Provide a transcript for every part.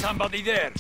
somebody there.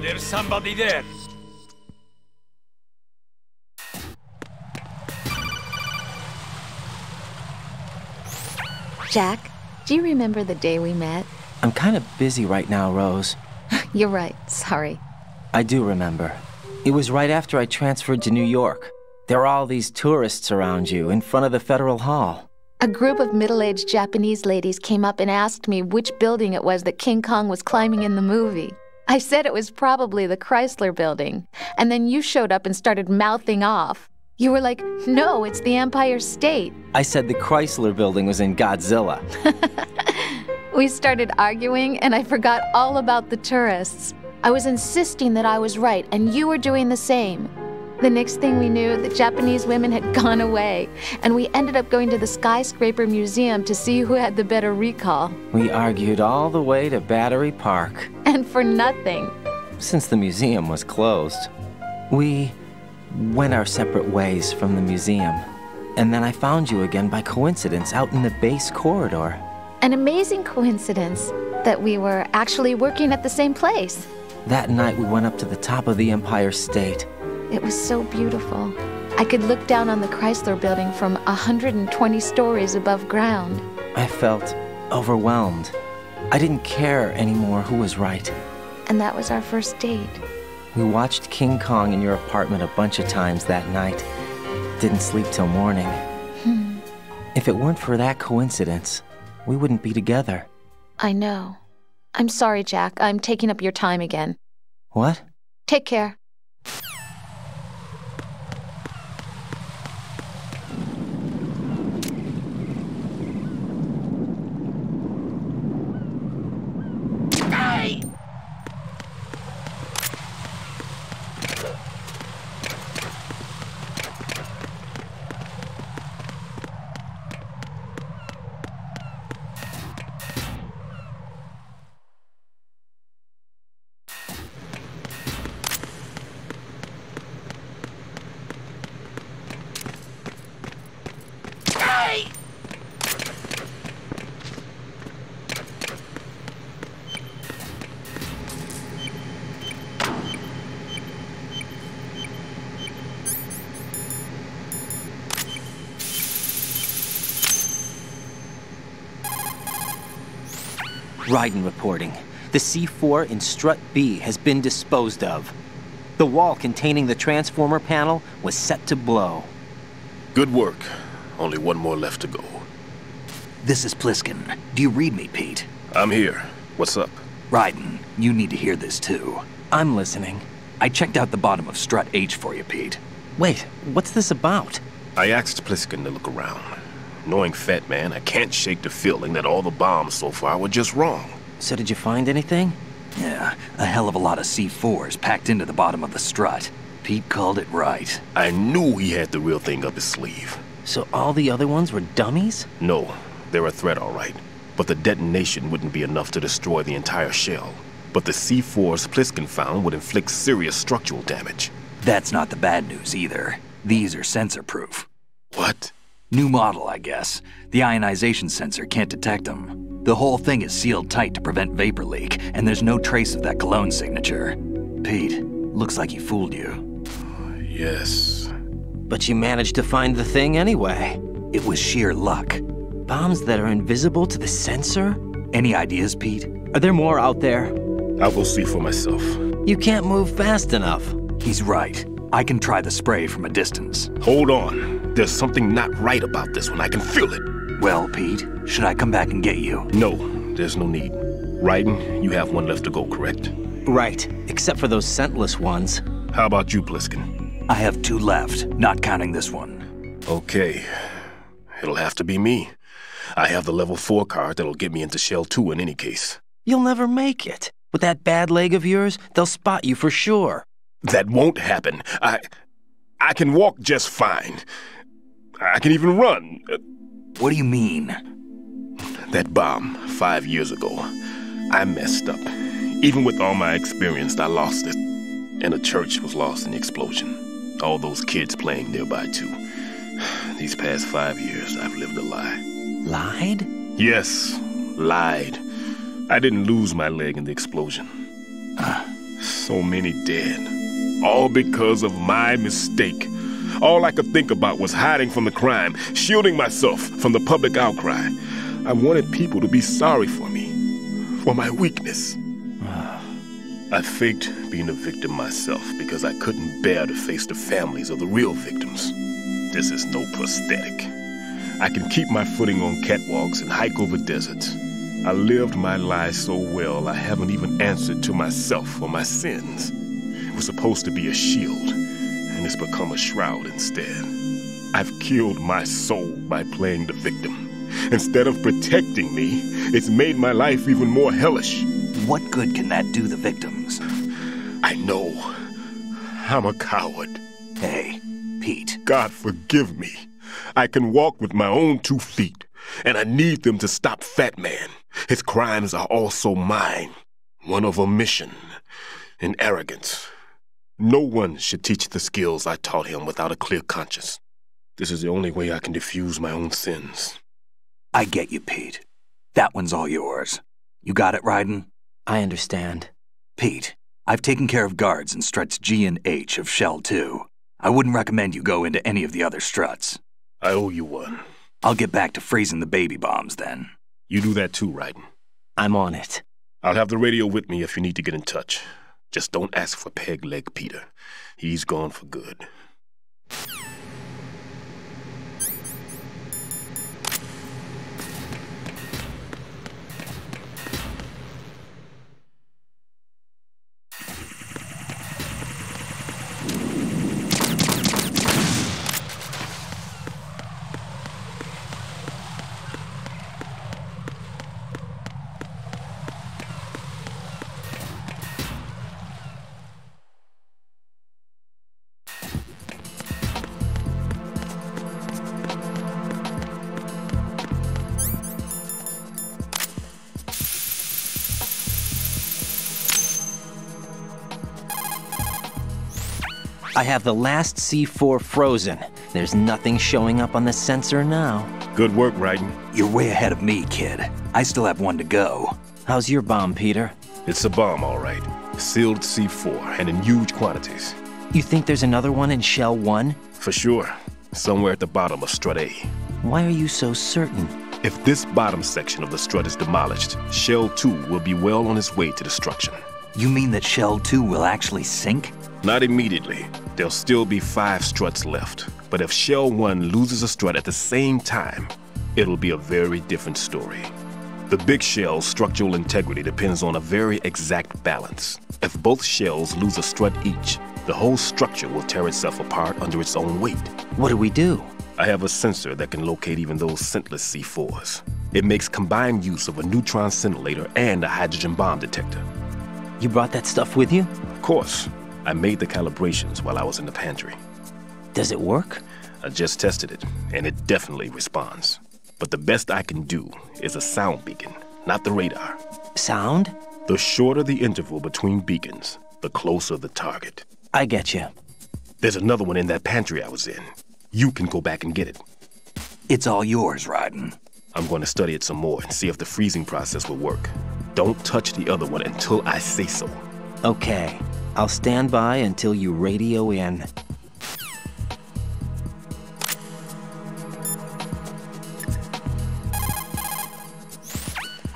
There's somebody there. Jack, do you remember the day we met? I'm kind of busy right now, Rose. You're right, sorry. I do remember. It was right after I transferred to New York. There are all these tourists around you in front of the Federal Hall. A group of middle-aged Japanese ladies came up and asked me which building it was that King Kong was climbing in the movie. I said it was probably the Chrysler Building, and then you showed up and started mouthing off. You were like, no, it's the Empire State. I said the Chrysler Building was in Godzilla. We started arguing, and I forgot all about the tourists. I was insisting that I was right, and you were doing the same. The next thing we knew, the Japanese women had gone away, and we ended up going to the Skyscraper Museum to see who had the better recall. We argued all the way to Battery Park. And for nothing. Since the museum was closed, we went our separate ways from the museum. And then I found you again by coincidence out in the base corridor. An amazing coincidence that we were actually working at the same place. That night we went up to the top of the Empire State. It was so beautiful. I could look down on the Chrysler Building from 120 stories above ground. I felt overwhelmed. I didn't care anymore who was right. And that was our first date. We watched King Kong in your apartment a bunch of times that night. Didn't sleep till morning. If it weren't for that coincidence, we wouldn't be together. I know. I'm sorry, Jack. I'm taking up your time again. What? Take care. Raiden reporting. The C4 in Strut B has been disposed of. The wall containing the transformer panel was set to blow. Good work. Only one more left to go. This is Pliskin. Do you read me, Pete? I'm here. What's up? Raiden, you need to hear this too. I'm listening. I checked out the bottom of Strut H for you, Pete. Wait, what's this about? I asked Pliskin to look around. Knowing Fat Man, I can't shake the feeling that all the bombs so far were just wrong. So did you find anything? Yeah, a hell of a lot of C4s packed into the bottom of the strut. Pete called it right. I knew he had the real thing up his sleeve. So all the other ones were dummies? No, they're a threat, all right. But the detonation wouldn't be enough to destroy the entire shell. But the C4s Pliskin found would inflict serious structural damage. That's not the bad news either. These are sensor-proof. What? New model, I guess. The ionization sensor can't detect them. The whole thing is sealed tight to prevent vapor leak, and there's no trace of that cologne signature. Pete, looks like he fooled you. Yes. But you managed to find the thing anyway. It was sheer luck. Bombs that are invisible to the sensor? Any ideas, Pete? Are there more out there? I'll go see for myself. You can't move fast enough. He's right. I can try the spray from a distance. Hold on. There's something not right about this one. I can feel it. Well, Pete, should I come back and get you? No, there's no need. Raiden, you have one left to go, correct? Right, except for those scentless ones. How about you, Pliskin? I have 2 left, not counting this one. Okay. It'll have to be me. I have the level 4 card that'll get me into Shell 2 in any case. You'll never make it. With that bad leg of yours, they'll spot you for sure. That won't happen. I can walk just fine. I can even run. What do you mean? That bomb 5 years ago, I messed up. Even with all my experience, I lost it. And the church was lost in the explosion. All those kids playing nearby, too. These past 5 years, I've lived a lie. Lied? Yes, lied. I didn't lose my leg in the explosion. So many dead. All because of my mistake. All I could think about was hiding from the crime, shielding myself from the public outcry. I wanted people to be sorry for me, for my weakness. I faked being a victim myself because I couldn't bear to face the families of the real victims. This is no prosthetic. I can keep my footing on catwalks and hike over deserts. I lived my life so well I haven't even answered to myself for my sins. It was supposed to be a shield, and it's become a shroud instead. I've killed my soul by playing the victim. Instead of protecting me, it's made my life even more hellish. What good can that do the victims? I know. I'm a coward. Hey, Pete. God forgive me. I can walk with my own 2 feet, and I need them to stop Fat Man. His crimes are also mine. One of omission and arrogance. No one should teach the skills I taught him without a clear conscience. This is the only way I can diffuse my own sins. I get you, Pete. That one's all yours. You got it, Raiden? I understand. Pete, I've taken care of guards in struts G and H of Shell 2. I wouldn't recommend you go into any of the other struts. I owe you one. I'll get back to freezing the baby bombs then. You do that too, Raiden. I'm on it. I'll have the radio with me if you need to get in touch. Just don't ask for Peg Leg Peter. He's gone for good. I have the last C4 frozen. There's nothing showing up on the sensor now. Good work, Raiden. You're way ahead of me, kid. I still have 1 to go. How's your bomb, Peter? It's a bomb, all right. Sealed C4, and in huge quantities. You think there's another one in Shell 1? For sure. Somewhere at the bottom of Strut A. Why are you so certain? If this bottom section of the strut is demolished, Shell 2 will be well on its way to destruction. You mean that Shell 2 will actually sink? Not immediately. There'll still be 5 struts left. But if Shell 1 loses a strut at the same time, it'll be a very different story. The big shell's structural integrity depends on a very exact balance. If both shells lose a strut each, the whole structure will tear itself apart under its own weight. What do we do? I have a sensor that can locate even those scentless C4s. It makes combined use of a neutron scintillator and a hydrogen bomb detector. You brought that stuff with you? Of course. I made the calibrations while I was in the pantry. Does it work? I just tested it, and it definitely responds. But the best I can do is a sound beacon, not the radar. Sound? The shorter the interval between beacons, the closer the target. I get you. There's another one in that pantry I was in. You can go back and get it. It's all yours, Raiden. I'm going to study it some more and see if the freezing process will work. Don't touch the other one until I say so. Okay. I'll stand by until you radio in.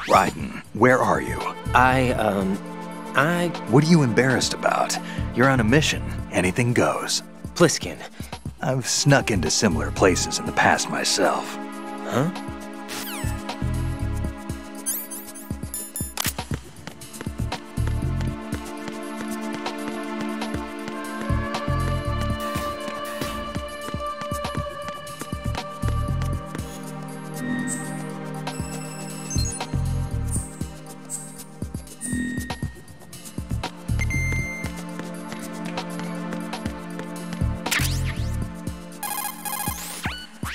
Raiden, where are you? What are you embarrassed about? You're on a mission. Anything goes. Pliskin. I've snuck into similar places in the past myself. Huh?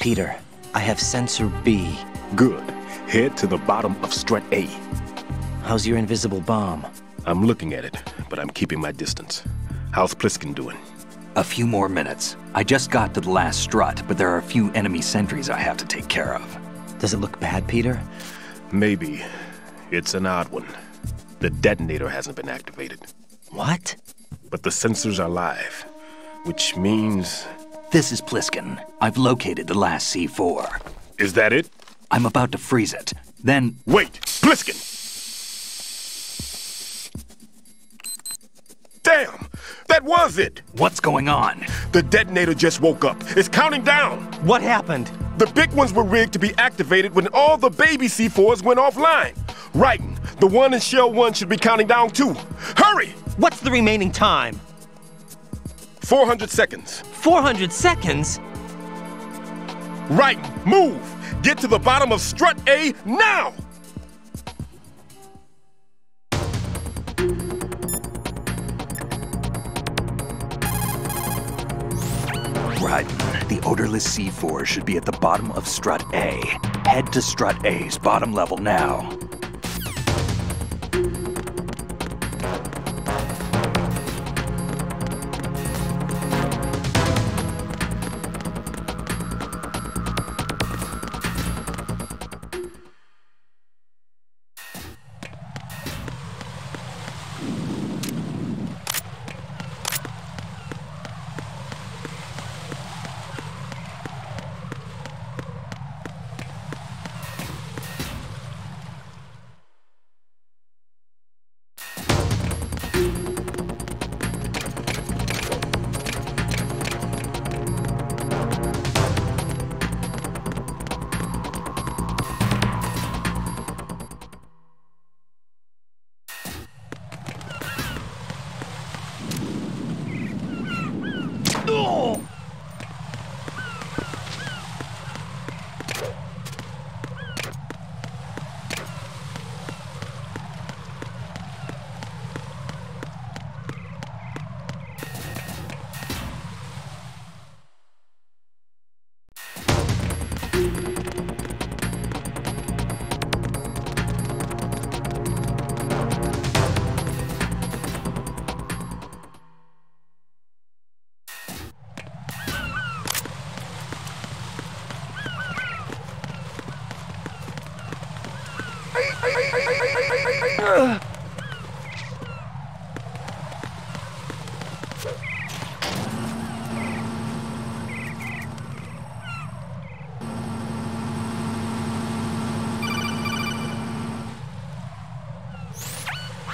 Peter, I have sensor B. Good. Head to the bottom of strut A. How's your invisible bomb? I'm looking at it, but I'm keeping my distance. How's Pliskin doing? A few more minutes. I just got to the last strut, but there are a few enemy sentries I have to take care of. Does it look bad, Peter? Maybe. It's an odd one. The detonator hasn't been activated. What? But the sensors are live, which means... This is Pliskin. I've located the last C4. Is that it? I'm about to freeze it. Then... Wait! Pliskin! Damn! That was it! What's going on? The detonator just woke up. It's counting down! What happened? The big ones were rigged to be activated when all the baby C4s went offline. Raiden, the one in Shell 1 should be counting down too. Hurry! What's the remaining time? 400 seconds. 400 seconds? Raiden, move! Get to the bottom of strut A now! Raiden, the odorless C4 should be at the bottom of strut A. Head to strut A's bottom level now.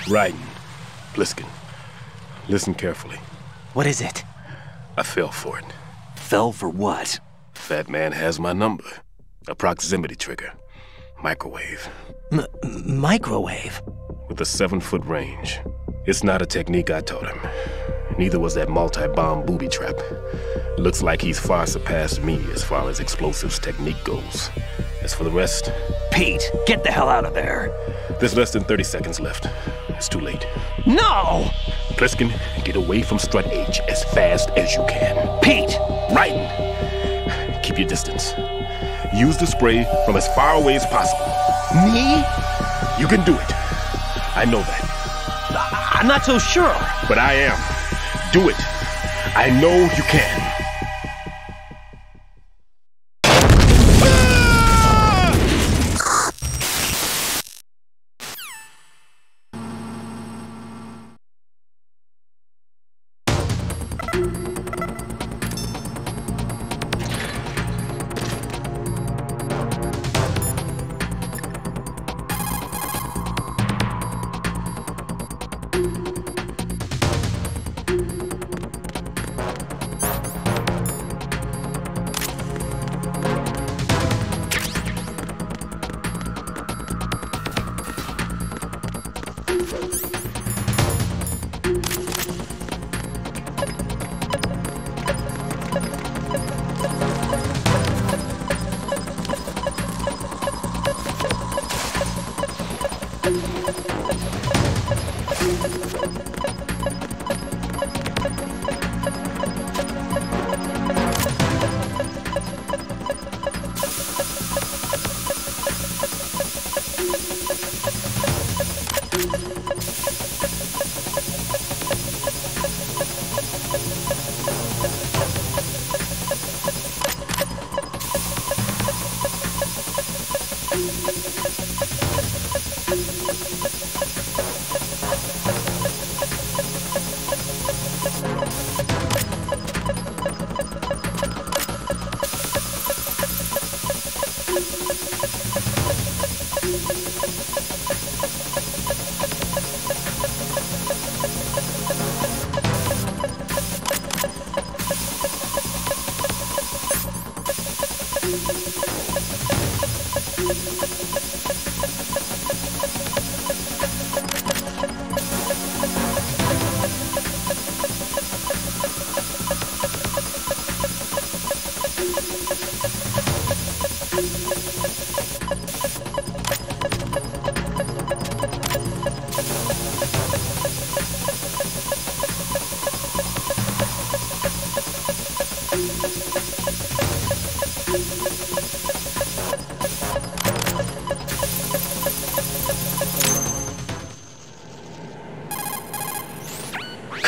Raiden, Pliskin, listen carefully. What is it? I fell for it. Fell for what? Fat man has my number. A proximity trigger. Microwave. Microwave? With a 7-foot range. It's not a technique I taught him. Neither was that multi-bomb booby trap. Looks like he's far surpassed me as far as explosives technique goes. As for the rest... Pete, get the hell out of there. There's less than 30 seconds left. It's too late. No! Pliskin, get away from Strut H as fast as you can. Pete! Raiden, keep your distance. Use the spray from as far away as possible. Me? You can do it. I know that. I'm not so sure. But I am. Do it. I know you can.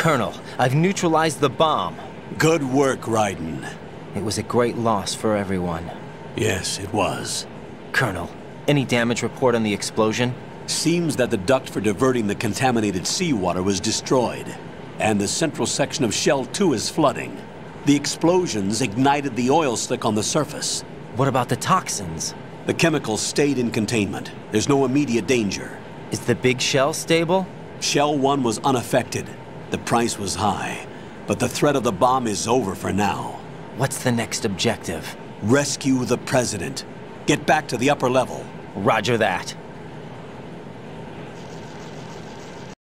Colonel, I've neutralized the bomb. Good work, Raiden. It was a great loss for everyone. Yes, it was. Colonel, any damage report on the explosion? Seems that the duct for diverting the contaminated seawater was destroyed, and the central section of Shell 2 is flooding. The explosions ignited the oil slick on the surface. What about the toxins? The chemicals stayed in containment. There's no immediate danger. Is the big shell stable? Shell 1 was unaffected. The price was high, but the threat of the bomb is over for now. What's the next objective? Rescue the President. Get back to the upper level. Roger that.